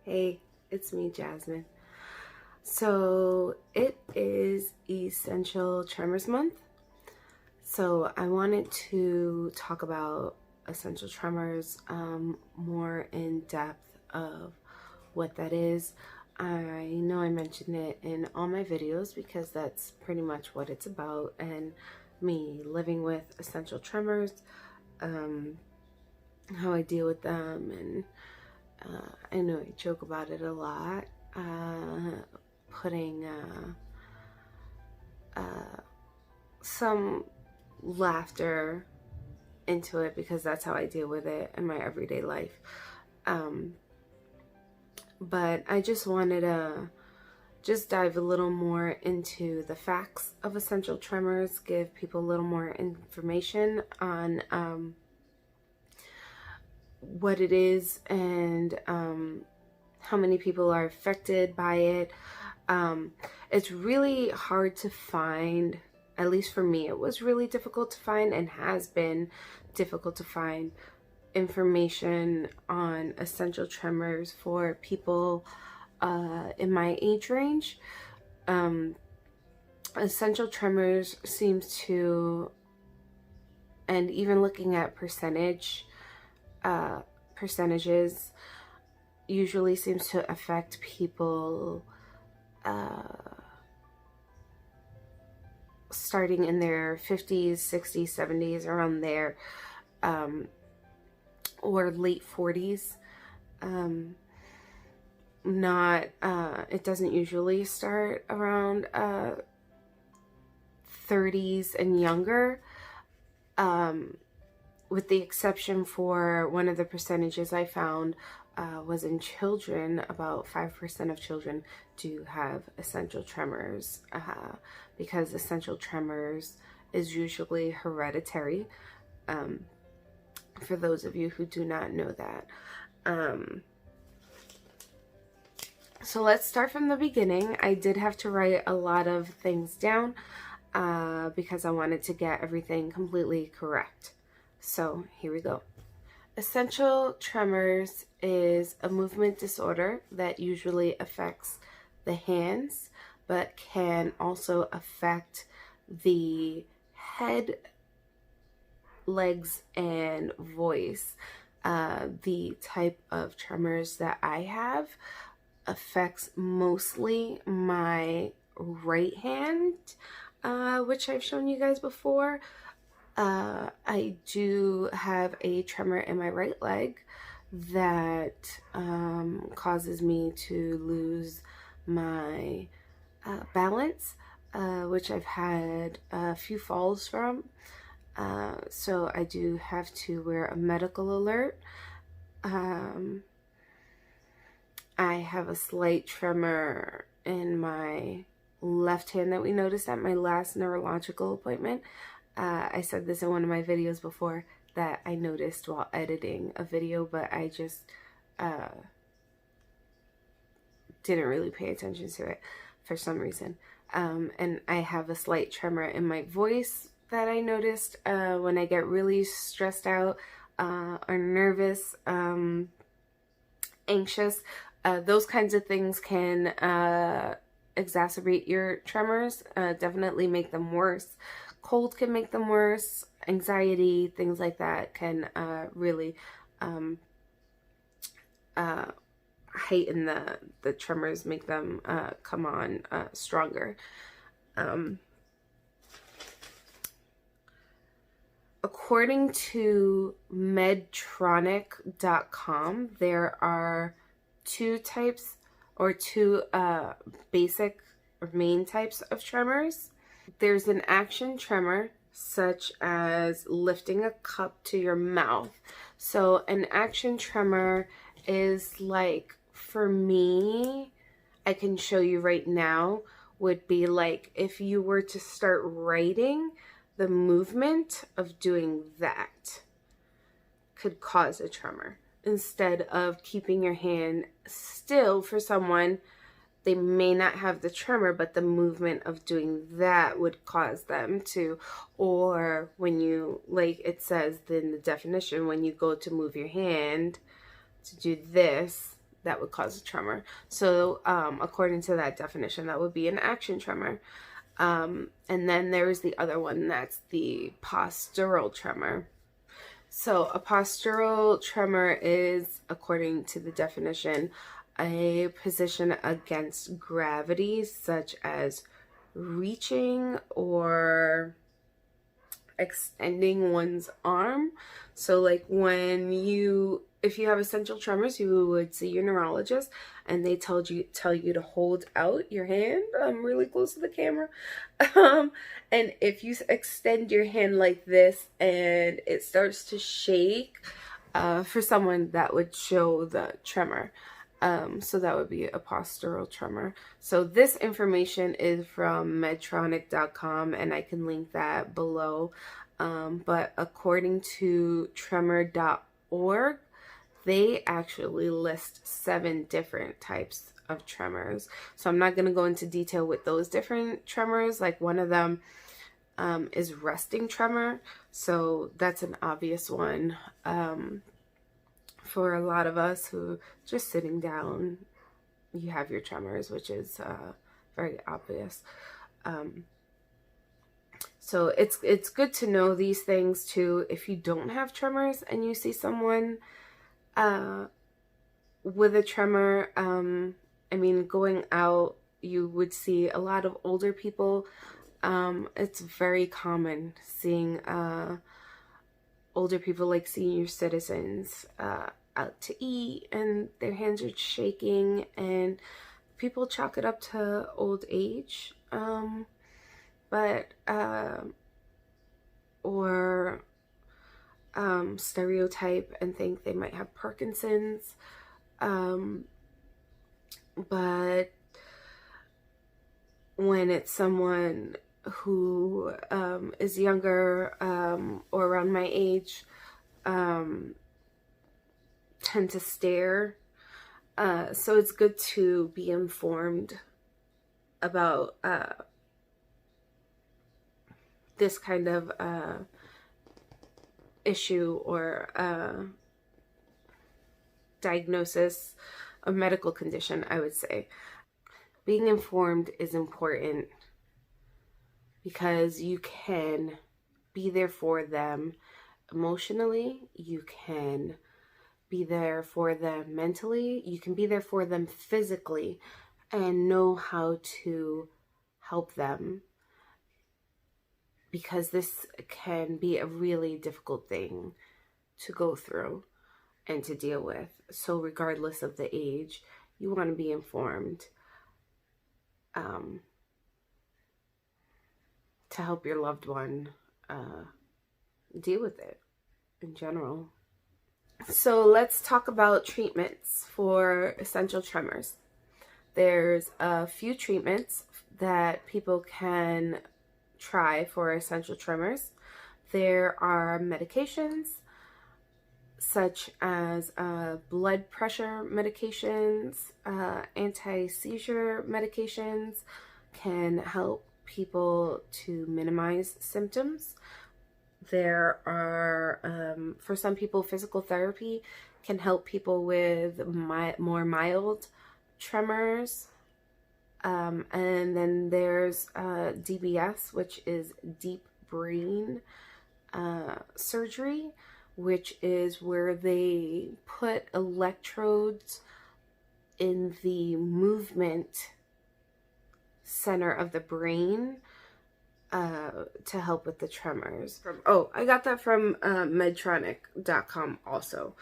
Hey, it's me, Jasmine. So it is Essential Tremors Month. So I wanted to talk about essential tremors more in depth of what that is. I know I mentioned it in all my videos because that's pretty much what it's about, and me living with essential tremors, how I deal with them, and I know I joke about it a lot, putting some laughter into it because that's how I deal with it in my everyday life. But I just wanted to dive a little more into the facts of essential tremors, give people a little more information on what it is and how many people are affected by it. It's really hard to find, at least for me, it was really difficult to find and has been difficult to find information on essential tremors for people in my age range. Essential tremors seems to, and even looking at percentages, usually seems to affect people starting in their 50s, 60s, 70s, around there, or late 40s. It doesn't usually start around 30s and younger, with the exception for one of the percentages I found was in children. About 5% of children do have essential tremors, because essential tremors is usually hereditary, for those of you who do not know that. So let's start from the beginning. I did have to write a lot of things down because I wanted to get everything completely correct. So here we go. Essential tremors is a movement disorder that usually affects the hands, but can also affect the head, legs, and voice. The type of tremors that I have affects mostly my right hand, which I've shown you guys before. I do have a tremor in my right leg that causes me to lose my balance, which I've had a few falls from. So I do have to wear a medical alert. I have a slight tremor in my left hand that we noticed at my last neurological appointment. I said this in one of my videos before that I noticed while editing a video, but I just didn't really pay attention to it for some reason. And I have a slight tremor in my voice that I noticed when I get really stressed out or nervous, anxious. Those kinds of things can exacerbate your tremors, definitely make them worse. Cold can make them worse. Anxiety, things like that can really heighten the tremors, make them come on stronger. According to Medtronic.com, there are two types, or two basic or main types of tremors. There's an action tremor, such as lifting a cup to your mouth. So an action tremor is like, for me, I can show you right now, would be like if you were to start writing, the movement of doing that could cause a tremor. Instead of keeping your hand still, for someone, they may not have the tremor, but the movement of doing that would cause them to. Or when you, like it says in the definition, when you go to move your hand to do this, that would cause a tremor. So according to that definition, that would be an action tremor. And then there's the other one, that's the postural tremor. So a postural tremor is, according to the definition, a position against gravity, such as reaching or extending one's arm. So like if you have essential tremors, you would see your neurologist and they tell you to hold out your hand. I'm really close to the camera. And if you extend your hand like this and it starts to shake, for someone that would show the tremor. So that would be a postural tremor. So this information is from medtronic.com and I can link that below. But according to tremor.org, they actually list 7 different types of tremors. So I'm not going to go into detail with those different tremors. Like one of them is resting tremor. So that's an obvious one. For a lot of us who just sitting down, you have your tremors, which is very obvious. So it's good to know these things too. If you don't have tremors and you see someone with a tremor, I mean, going out, you would see a lot of older people. It's very common seeing older people, like senior citizens, out to eat and their hands are shaking, and people chalk it up to old age, or stereotype and think they might have Parkinson's, but when it's someone who is younger or around my age, tend to stare. So it's good to be informed about this kind of issue or diagnosis of medical condition, I would say. Being informed is important because you can be there for them emotionally, you can be there for them mentally, you can be there for them physically, and know how to help them, because this can be a really difficult thing to go through and to deal with. So regardless of the age, you want to be informed to help your loved one deal with it in general. So let's talk about treatments for essential tremors. There's a few treatments that people can try for essential tremors. There are medications such as blood pressure medications, anti-seizure medications can help people to minimize symptoms. There are, for some people, physical therapy can help people with more mild tremors. And then there's DBS, which is deep brain surgery, which is where they put electrodes in the movement center of the brain to help with the tremors. I got that from medtronic.com also.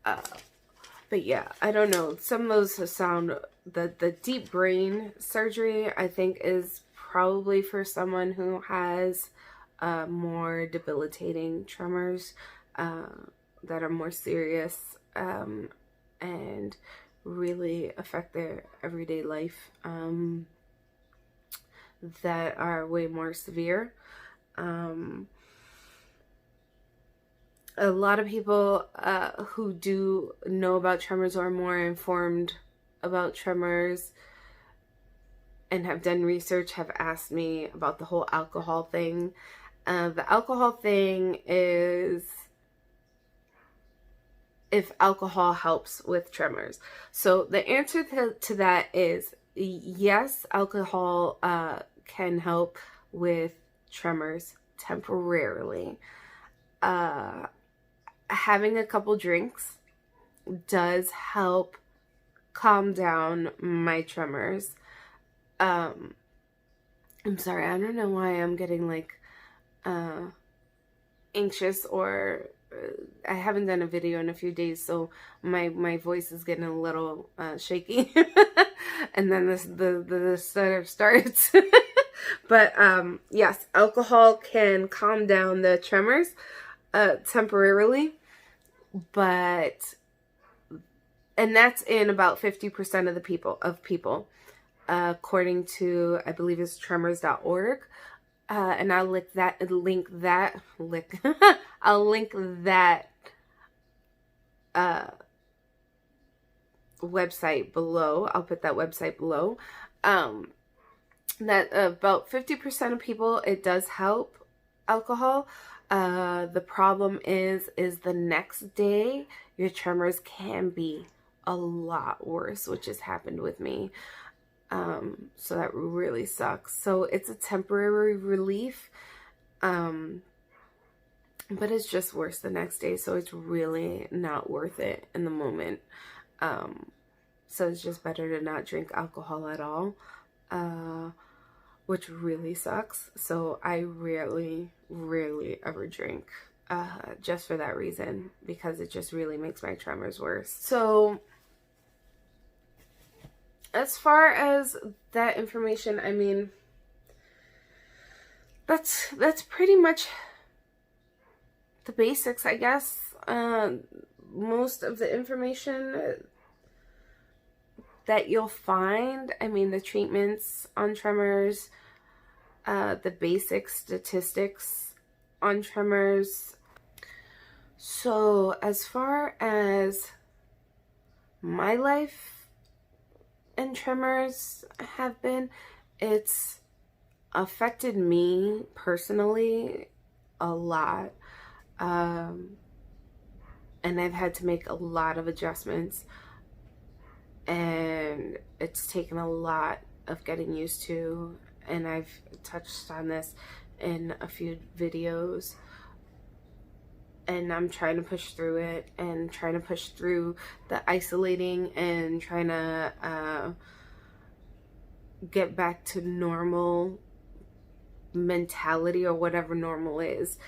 But yeah, I don't know. Some of those sound, the deep brain surgery, I think, is probably for someone who has more debilitating tremors that are more serious and really affect their everyday life, that are way more severe. A lot of people who do know about tremors or are more informed about tremors and have done research have asked me about the whole alcohol thing. The alcohol thing is if alcohol helps with tremors. So the answer to that is yes, alcohol can help with tremors temporarily. Having a couple drinks does help calm down my tremors. I'm sorry, I don't know why I'm getting like anxious, or I haven't done a video in a few days, so my voice is getting a little shaky. And then the stutter starts. But yes, alcohol can calm down the tremors temporarily, and that's in about 50% of the people, according to, I believe it's tremors.org. And I'll link that I'll link that website below. I'll put that website below. That about 50% of people, it does help alcohol. The problem is the next day your tremors can be a lot worse, which has happened with me. So that really sucks. So it's a temporary relief, but it's just worse the next day. So it's really not worth it in the moment. So it's just better to not drink alcohol at all, which really sucks. So I rarely ever drink, just for that reason, because it just really makes my tremors worse. So as far as that information, I mean, that's pretty much the basics, I guess. Most of the information that you'll find, I mean, the treatments on tremors, the basic statistics on tremors. So as far as my life and tremors have been, it's affected me personally a lot, and I've had to make a lot of adjustments, and it's taken a lot of getting used to, and I've touched on this in a few videos, and I'm trying to push through it, and trying to push through the isolating, and trying to get back to normal mentality, or whatever normal is.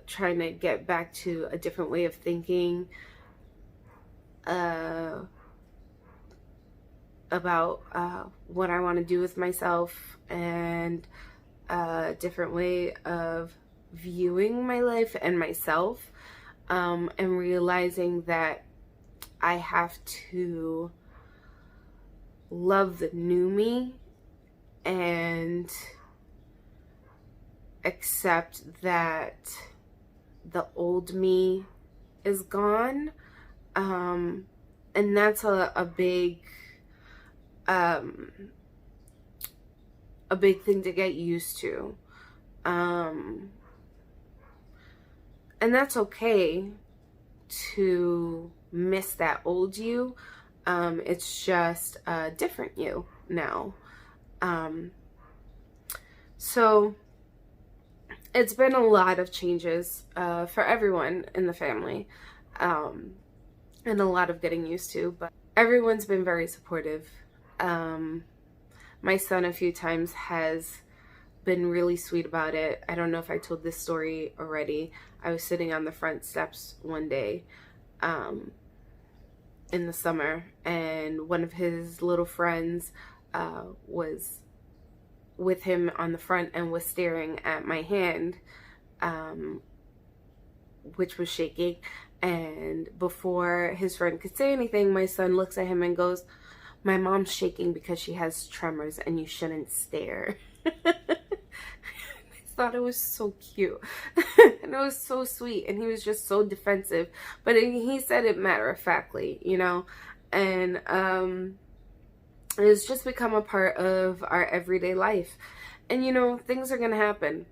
Trying to get back to a different way of thinking about what I want to do with myself, and a different way of viewing my life and myself, and realizing that I have to love the new me and accept that the old me is gone, and that's a big thing to get used to, and that's okay to miss that old you. It's just a different you now. So it's been a lot of changes for everyone in the family, and a lot of getting used to, but everyone's been very supportive. My son a few times has been really sweet about it. I don't know if I told this story already. I was sitting on the front steps one day in the summer, and one of his little friends was with him on the front and was staring at my hand, which was shaking. And before his friend could say anything, my son looks at him and goes, "My mom's shaking because she has tremors, and you shouldn't stare." I thought it was so cute. And it was so sweet, and he was just so defensive, but he said it matter-of-factly, you know. And it's just become a part of our everyday life. And you know, things are gonna happen,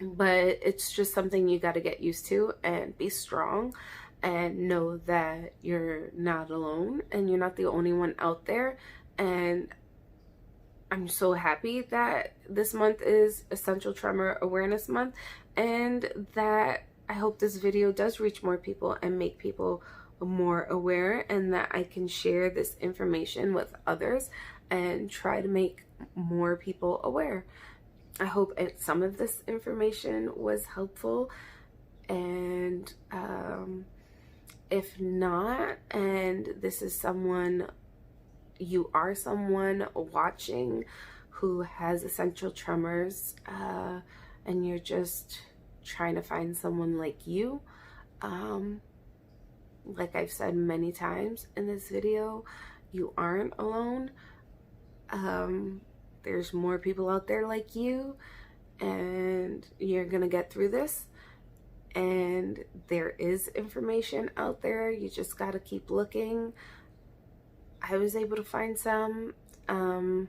but it's just something you got to get used to and be strong. and know that you're not alone and you're not the only one out there. And I'm so happy that this month is Essential Tremor Awareness Month, and that I hope this video does reach more people and make people more aware, and that I can share this information with others and try to make more people aware. I hope some of this information was helpful, and if not, and this is someone, you are someone watching who has essential tremors, and you're just trying to find someone like you, like I've said many times in this video, you aren't alone. There's more people out there like you, and you're gonna get through this. And there is information out there. You just gotta keep looking. I was able to find some. I'll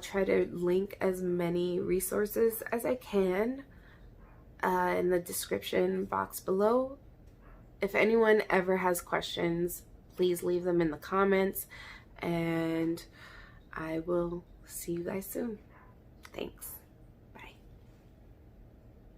try to link as many resources as I can in the description box below. If anyone ever has questions, please leave them in the comments, and I will see you guys soon. Thanks.